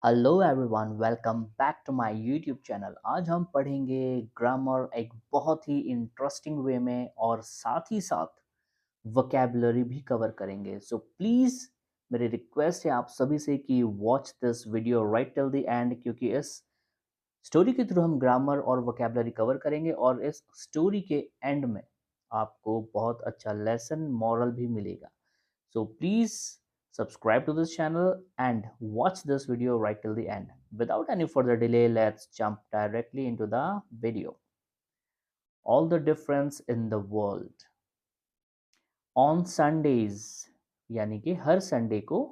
Hello everyone, welcome back to my YouTube channel. आज हम पढ़ेंगे ग्रामर एक बहुत ही इंटरेस्टिंग वे में और साथ ही साथ वोकैबुलरी भी कवर करेंगे। सो प्लीज़ मेरी रिक्वेस्ट है आप सभी से कि watch this video right till the end, क्योंकि इस स्टोरी के थ्रू हम ग्रामर और वोकैबुलरी कवर करेंगे और इस स्टोरी के एंड में आपको बहुत अच्छा लेसन मॉरल भी मिलेगा। So please subscribe to this channel and watch this video right till the end. Without any further delay, let's jump directly into the video. All the difference in the world. On Sundays, यानी कि हर Sunday को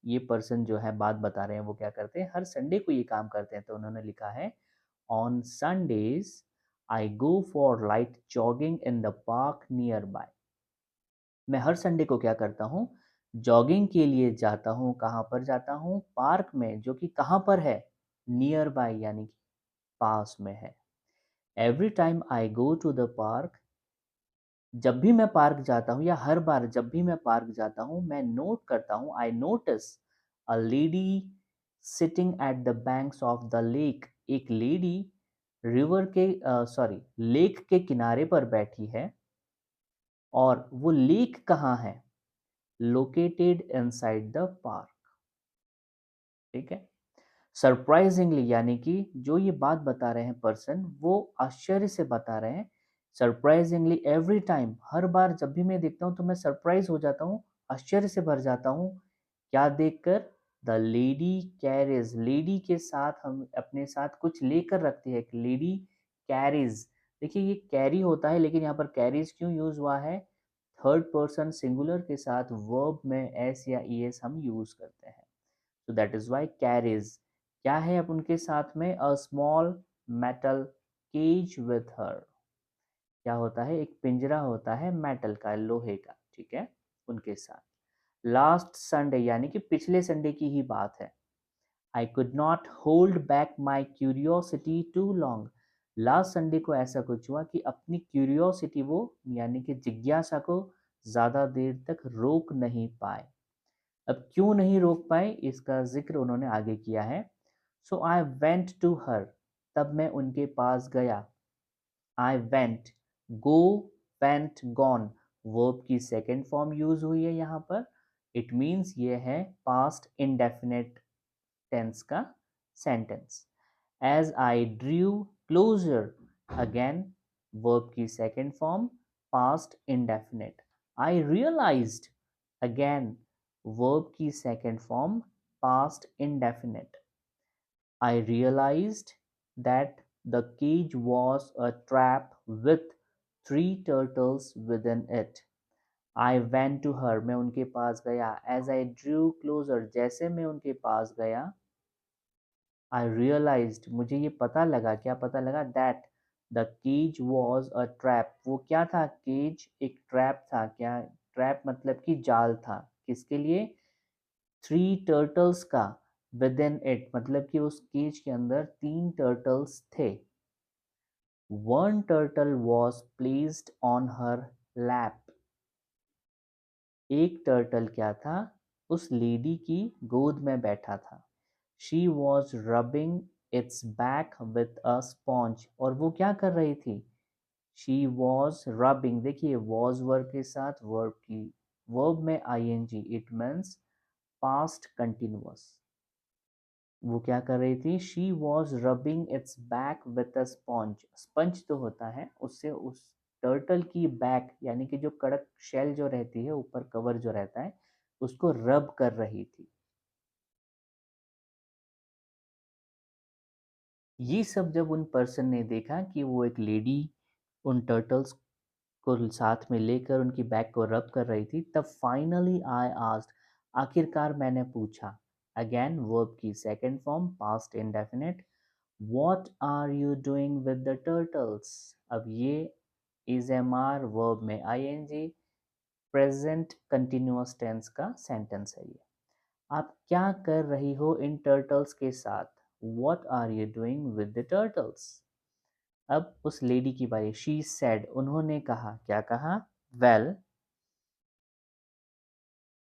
ये person जो है बात बता रहे हैं वो क्या करते हैं, हर संडे को ये काम करते हैं। तो उन्होंने लिखा है On Sundays I go for light jogging in the park nearby. मैं हर संडे को क्या करता हूँ, जॉगिंग के लिए जाता हूँ। कहाँ पर जाता हूँ? पार्क में, जो कि कहाँ पर है? नियर बाय, यानी कि पास में है। Every time I go to the park, जब भी मैं पार्क जाता हूँ या हर बार जब भी मैं पार्क जाता हूँ मैं नोट करता हूँ, I notice a lady sitting at the banks of the lake. एक लेडी रिवर के लेक के किनारे पर बैठी है। और वो लेक कहाँ है? Located inside the park. ठीक है। सरप्राइजिंगली, यानी कि जो ये बात बता रहे हैं पर्सन, वो आश्चर्य से बता रहे हैं। सरप्राइजिंगली एवरी टाइम, हर बार जब भी मैं देखता हूँ तो मैं सरप्राइज हो जाता हूँ, आश्चर्य से भर जाता हूँ। क्या देखकर? द लेडी कैरीज, लेडी के साथ हम अपने साथ कुछ लेकर रखती है। एक लेडी कैरीज, देखिए ये कैरी होता है, लेकिन यहाँ पर कैरीज क्यों यूज हुआ है? थर्ड पर्सन सिंगुलर के साथ वर्ब में एस या ईएस हम यूज करते हैं। तो दैट इज वाई कैरीज। क्या है अब उनके साथ में? A small metal cage with her. क्या होता है? एक पिंजरा होता है मेटल का, लोहे का। ठीक है, उनके साथ। लास्ट संडे, यानी कि पिछले संडे की ही बात है। I could not hold back my curiosity too long. Last Sunday को ऐसा कुछ हुआ कि अपनी क्यूरियोसिटी, वो यानी कि जिज्ञासा को ज़्यादा देर तक रोक नहीं पाए। अब क्यों नहीं रोक पाए, इसका जिक्र उन्होंने आगे किया है। सो आई वेंट टू हर, तब मैं उनके पास गया। I went, go, went, gone, verb की सेकेंड फॉर्म यूज हुई है यहाँ पर। इट मीन्स ये है पास्ट इंडेफिनेट टेंस का sentence. As I drew closer, again verb की second form, past indefinite. I realized, again verb की second form, past indefinite. I realized that the cage was a trap with 3 turtles within it. I went to her, मैं उनके पास गया। As I drew closer, जैसे मैं उनके पास गया, I realized, मुझे ये पता लगा। क्या पता लगा? That the cage was a trap, वो क्या था? केज एक ट्रैप था। क्या? ट्रैप मतलब कि जाल था। किसके लिए? 3 टर्टल्स का। विद इन इट मतलब कि उस केज के अंदर 3 टर्टल्स थे। One turtle was placed on her lap, एक टर्टल क्या था? उस लेडी की गोद में बैठा था। She was rubbing its back with a sponge, और वो क्या कर रही थी? शी वॉज रबिंग, देखिए वॉज वर्ब के साथ वर्ब की, वर्ब में ING, it means past continuous. वो क्या कर रही थी? She was rubbing its back with a sponge. Sponge तो होता है, उससे उस टर्टल की बैक, यानी कि जो कड़क शेल जो रहती है, ऊपर कवर जो रहता है, उसको रब कर रही थी। ये सब जब उन पर्सन ने देखा कि वो एक लेडी उन टर्टल्स को साथ में लेकर उनकी बैक को रब कर रही थी, तब फाइनली आई आस्क्ड, आखिरकार मैंने पूछा। अगेन वर्ब की second form, past indefinite. What are you doing with the turtles? अब ये is MR verb में ing, present continuous tense का सेंटेंस है ये। आप क्या कर रही हो इन टर्टल्स के साथ? What are you doing with the turtles? अब उस लेडी की बारी। She said, उन्होंने कहा। क्या कहा? Well,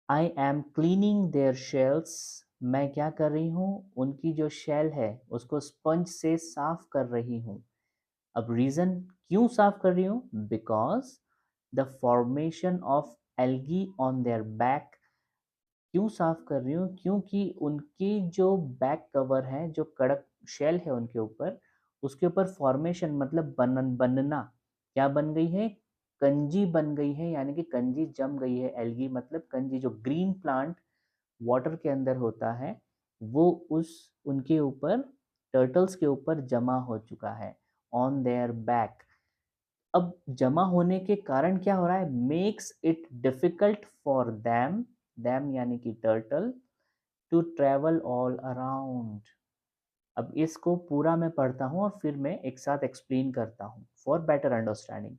I am cleaning their shells मैं क्या कर रही हूँ, उनकी जो शेल है उसको स्पंज से साफ कर रही हूँ। अब रीज़न क्यों साफ कर रही हूँ? Because the formation of algae on their back. क्यों साफ कर रही हूँ? क्योंकि उनकी जो बैक कवर है, जो कड़क शेल है उनके ऊपर, उसके ऊपर फॉर्मेशन मतलब बनना क्या बन गई है? कंजी बन गई है, यानी कि कंजी जम गई है। एल्गी मतलब कंजी, जो ग्रीन प्लांट वाटर के अंदर होता है, वो उस उनके ऊपर, टर्टल्स के ऊपर जमा हो चुका है ऑन देयर बैक। अब जमा होने के कारण क्या हो रहा है? Makes it difficult for them यानी कि turtle, to travel all around. अब इसको पूरा मैं पढ़ता हूँ और फिर मैं एक साथ एक्सप्लेन करता हूँ for better understanding.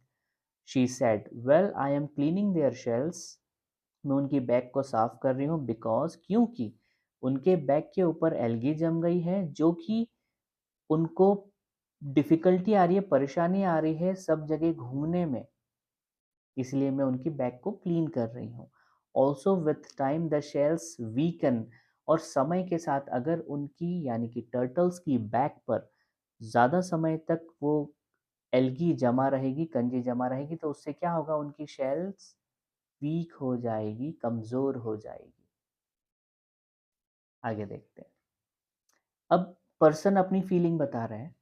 She said, well I am cleaning their shells. मैं उनकी बैग को साफ कर रही हूँ, बिकॉज क्योंकि उनके बैग के ऊपर एल्गी जम गई है, जो कि उनको डिफिकल्टी आ रही है, परेशानी आ रही है सब जगह घूमने में, इसलिए मैं उनकी बैग को क्लीन कर रही हूँ। Also with time the shells weaken, और समय के साथ अगर उनकी यानी कि टर्टल्स की बैक पर ज़्यादा समय तक वो एल्गी जमा रहेगी, कंजी जमा रहेगी, तो उससे क्या होगा? उनकी शेल्स वीक हो जाएगी, कमज़ोर हो जाएगी। आगे देखते हैं। अब पर्सन अपनी फीलिंग बता रहे हैं।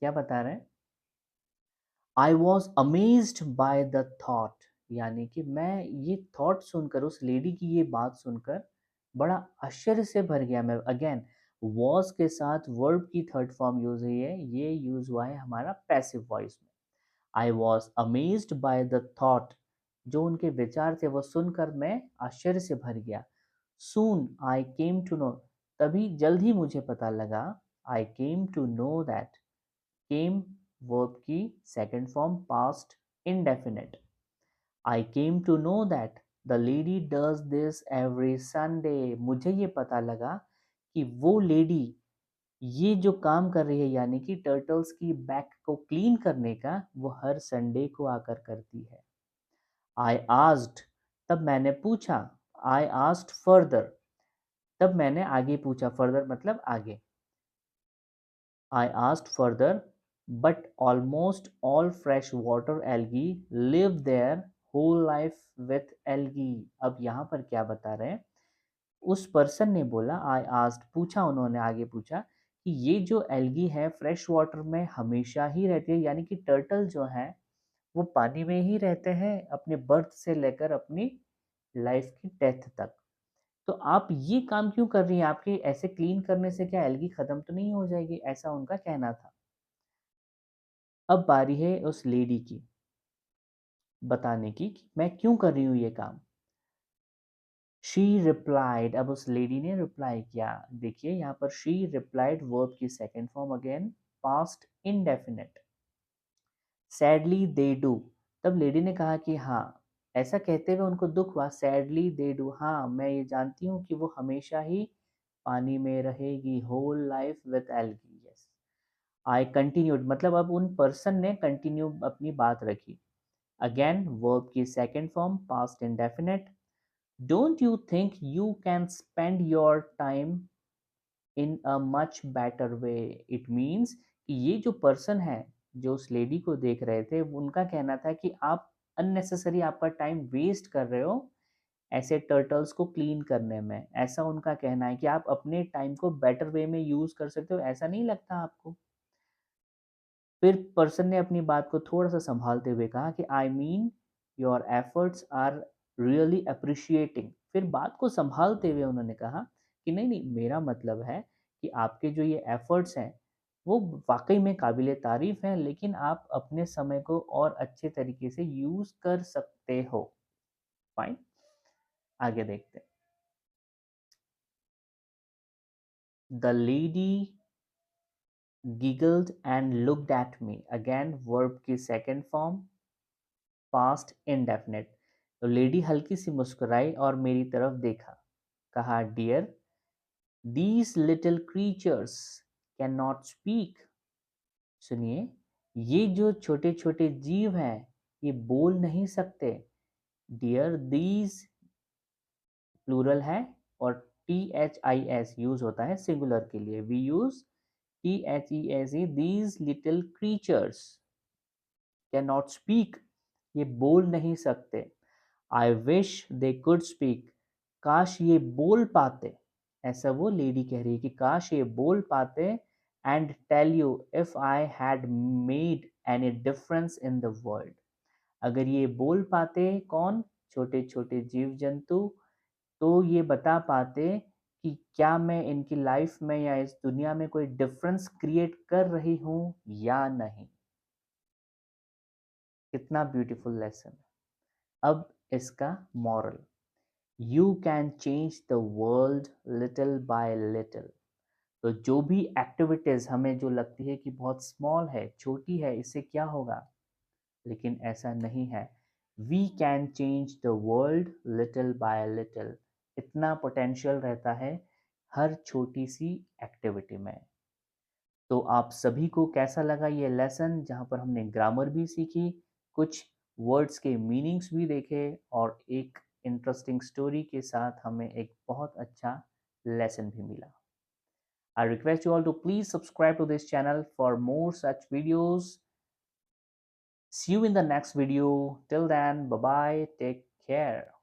क्या बता रहे हैं? I was amazed by the thought, यानी कि मैं ये थॉट सुनकर, उस लेडी की ये बात सुनकर बड़ा आश्चर्य से भर गया मैं। अगेन वॉज के साथ वर्ब की थर्ड फॉर्म यूज हुई है, ये यूज हुआ है हमारा पैसिव वॉइस में। I was amazed by the thought, जो उनके विचार थे वो सुनकर मैं आश्चर्य से भर गया। सून आई केम टू नो, तभी जल्द ही मुझे पता लगा। I came to know that, came verb की second form past indefinite. I came to know that the lady does this every Sunday, मुझे ये पता लगा कि वो लेडी ये जो काम कर रही है, यानी कि टर्टल्स की बैक को क्लीन करने का, वो हर संडे को आकर करती है। आई आस्क्ड, तब मैंने पूछा। आई आस्क्ड फर्दर, तब मैंने आगे पूछा। फर्दर मतलब आगे। I asked further, but almost all freshwater algae live their whole life with algae. अब यहाँ पर क्या बता रहे हैं? उस पर्सन ने बोला, आई आस्क्ड, पूछा उन्होंने, आगे पूछा कि ये जो एल्गी है फ्रेश वाटर में हमेशा ही रहती है, यानी कि टर्टल जो है वो पानी में ही रहते हैं अपने बर्थ से लेकर अपनी लाइफ की डेथ तक। तो आप ये काम क्यों कर रही हैं? आपके ऐसे क्लीन करने से क्या एल्गी खत्म तो नहीं हो जाएगी? ऐसा उनका कहना था। अब बारी है उस लेडी की बताने की कि मैं क्यों कर रही हूँ ये काम। शी रिप्लाइड, अब उस लेडी ने रिप्लाई किया। देखिए यहाँ पर शी रिप्लाइड वर्ब की second form again past indefinite. Sadly they do, तब लेडी ने कहा कि हाँ, ऐसा कहते हुए उनको दुख हुआ। सैडली दे डू, हाँ मैं ये जानती हूँ कि वो हमेशा ही पानी में रहेगी, whole life with algae. Yes. I continued, मतलब अब उन पर्सन ने कंटिन्यू अपनी बात रखी। अगेन वर्ब की second form past indefinite. Don't you think you can spend your time in a much better way? It means कि ये जो पर्सन है, जो उस लेडी को देख रहे थे, उनका कहना था कि आप अननेसेसरी आपका टाइम वेस्ट कर रहे हो ऐसे टर्टल्स को क्लीन करने में। ऐसा उनका कहना है कि आप अपने टाइम को बेटर वे में यूज कर सकते हो। ऐसा नहीं लगता आपको? फिर पर्सन ने अपनी बात को थोड़ा सा संभालते हुए कहा कि I mean your efforts are really appreciating. फिर बात को संभालते हुए उन्होंने कहा कि नहीं नहीं, मेरा मतलब है कि आपके जो ये एफर्ट्स हैं वो वाकई में काबिले तारीफ हैं, लेकिन आप अपने समय को और अच्छे तरीके से यूज कर सकते हो। फाइन, आगे देखते हैं। The lady giggled and looked at me, again verb की second form past indefinite। तो लेडी हल्की सी मुस्कुराई और मेरी तरफ देखा। कहा, dear these little creatures can not speak. सुनिए, ये जो छोटे छोटे जीव हैं ये बोल नहीं सकते। डियर दीज प्लूरल है और THIS यूज होता है सिंगुलर के लिए, we use THESE, these little creatures can not speak, ये बोल नहीं सकते। I wish they could speak, काश ये बोल पाते। ऐसा वो लेडी कह रही है कि काश ये बोल पाते। And tell you if I had made any difference in the world, अगर ये बोल पाते, कौन, छोटे छोटे जीव जंतु, तो ये बता पाते कि क्या मैं इनकी लाइफ में या इस दुनिया में कोई डिफरेंस क्रिएट कर रही हूँ या नहीं। कितना ब्यूटीफुल लेसन है। अब इसका moral, you can change the world little by little. तो जो भी एक्टिविटीज हमें जो लगती है कि बहुत स्मॉल है, छोटी है, इससे क्या होगा, लेकिन ऐसा नहीं है। We can change the world little by little, इतना पोटेंशियल रहता है हर छोटी सी एक्टिविटी में। तो आप सभी को कैसा लगा ये लेसन, जहाँ पर हमने ग्रामर भी सीखी, कुछ वर्ड्स के मीनिंग्स भी देखे, और एक इंटरेस्टिंग स्टोरी के साथ हमें एक बहुत अच्छा लेसन भी मिला। I request you all to please subscribe to this channel for more such videos. See you in the next video. Till then, bye bye. Take care.